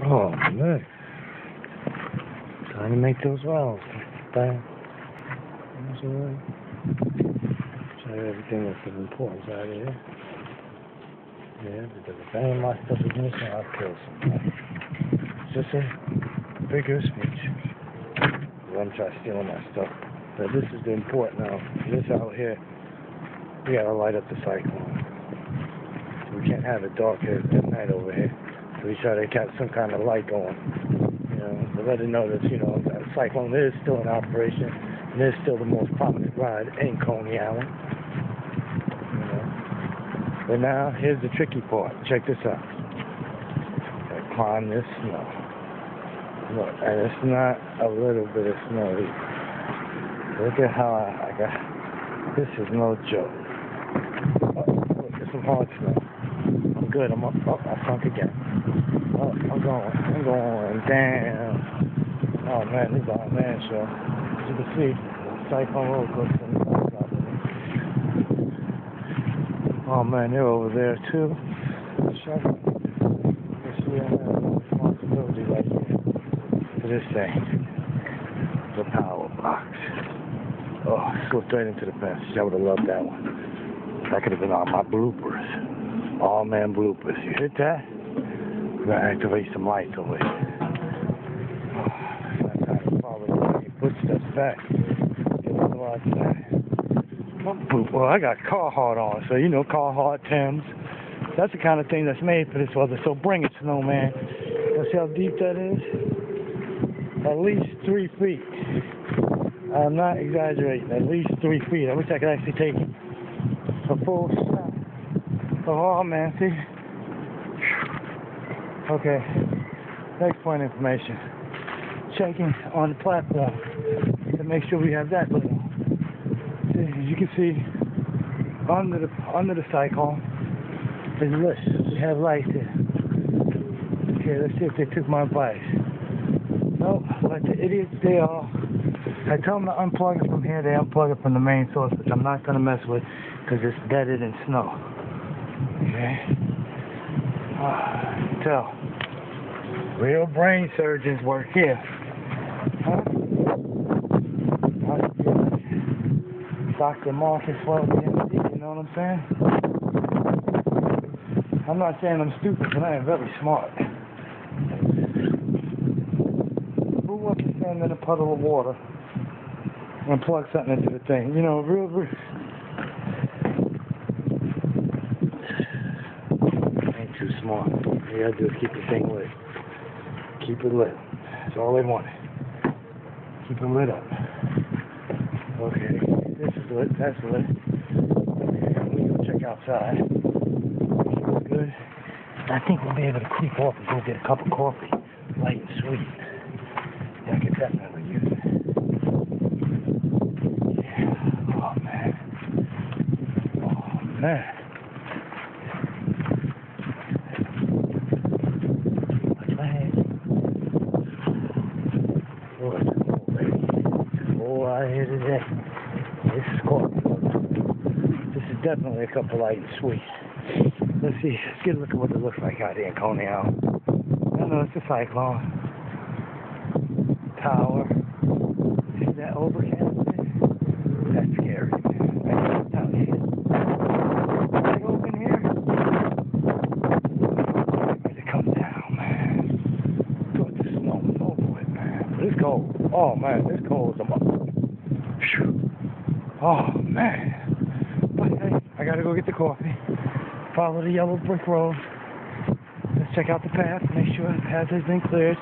Oh, man. Trying to make those rounds. Bang. That's alright. Show you everything that's of importance out here. Yeah, because if any of my stuff is missing, I'll kill somebody. It's just a figure of speech. I'm trying to steal my stuff. But this is the important now. This out here, we gotta light up the cyclone. So we can't have it dark here at night over here. So we try to get some kind of light going. You know, to let it know that, you know, that cyclone is still in operation. And is still the most prominent ride in Coney Island. You know. But now, here's the tricky part. Check this out. I climb this snow. Look, and it's not a little bit of snow either. Look at how I got. This is no joke. Oh, look, there's some hard snow. I'm good. I'm up. Oh, I sunk again. Oh, I'm going. Damn. Oh man, this is all man show. As you can see, the cyclone roller coaster in the background. Oh man, they're over there too. Shut up. You see, I have a responsibility right here for this thing. The power box. Oh, I slipped right into the passage. I would have loved that one. That could have been on my bloopers. All man bloopers. You hit that? We're going to activate some lights over here. Oh, it's not time to follow your footsteps back. Get a little out of that. Well, I got Carhartt on, so you know Carhartt, Tim's. That's the kind of thing that's made for this weather. So bring it, snowman. You see how deep that is? At least 3 feet. I'm not exaggerating. At least 3 feet. I wish I could actually take a full shot. Oh man, see? Okay. Next point of information. Checking on the platform to make sure we have that lit on. See, as you can see, under the cyclone is lit. We have lights here. Okay, let's see if they took my advice. Nope, like the idiots they are. I tell them to unplug it from here, they unplug it from the main source, which I'm not going to mess with because it's bedded in snow. Okay? Tell. Real brain surgeons work here. Huh? Dr. Marcus Wells, you know what I'm saying? I'm not saying I'm stupid, but I am very smart. Who wants to stand in a puddle of water and plug something into the thing? You know, real. Ain't too smart. All you gotta do is keep the thing lit. Keep it lit. That's all they wanted. Keep it lit up. Okay, this is lit. That's lit. Okay, we go check outside. Looks good. I think we'll be able to creep off and go get a cup of coffee, light and sweet. Yeah, I could definitely use it. Yeah. Oh man. Oh man. Watch my head. Oh, it's cold, baby. It's cold out here today. This is cold. This is definitely a cup of light and sweet. Let's see. Let's get a look at what it looks like out here in Coney Island. I know it's a cyclone. Tower. See that overcast? That's scary. That's out here. Like open here. Ready to come down, man. Thought the snow was over with, man. But it's cold. Oh man, it's cold as a mother. Oh man. But hey, I gotta go get the coffee. Follow the yellow brick road. Let's check out the path. Make sure the path has been cleared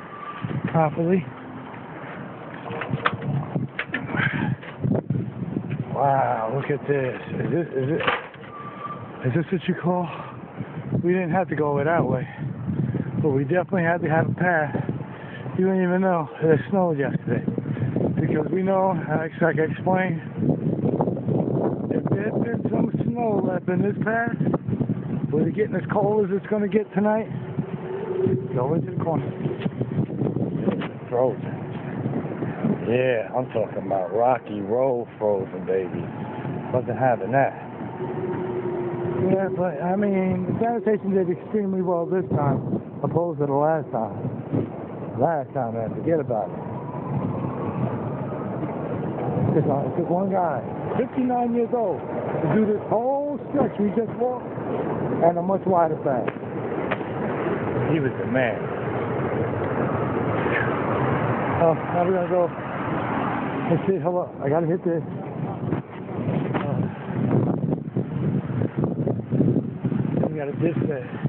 properly. Wow, look at this. Is this what you call? We didn't have to go that way, but we definitely had to have a path. You didn't even know it snowed yesterday, because we know, like I explained, if there's been some snow left in this path, with it getting as cold as it's going to get tonight, go into the corner. It's frozen. Yeah, I'm talking about Rocky Road frozen, baby. Wasn't having that. Yeah, but I mean, the sanitation did extremely well this time, opposed to the last time. Last time, man, forget about it. It took one guy, 59 years old, to do this whole stretch we just walked, and a much wider path. He was the man. Oh, now we're gonna go. Let's see, hold up, I gotta hit this. We gotta ditch that.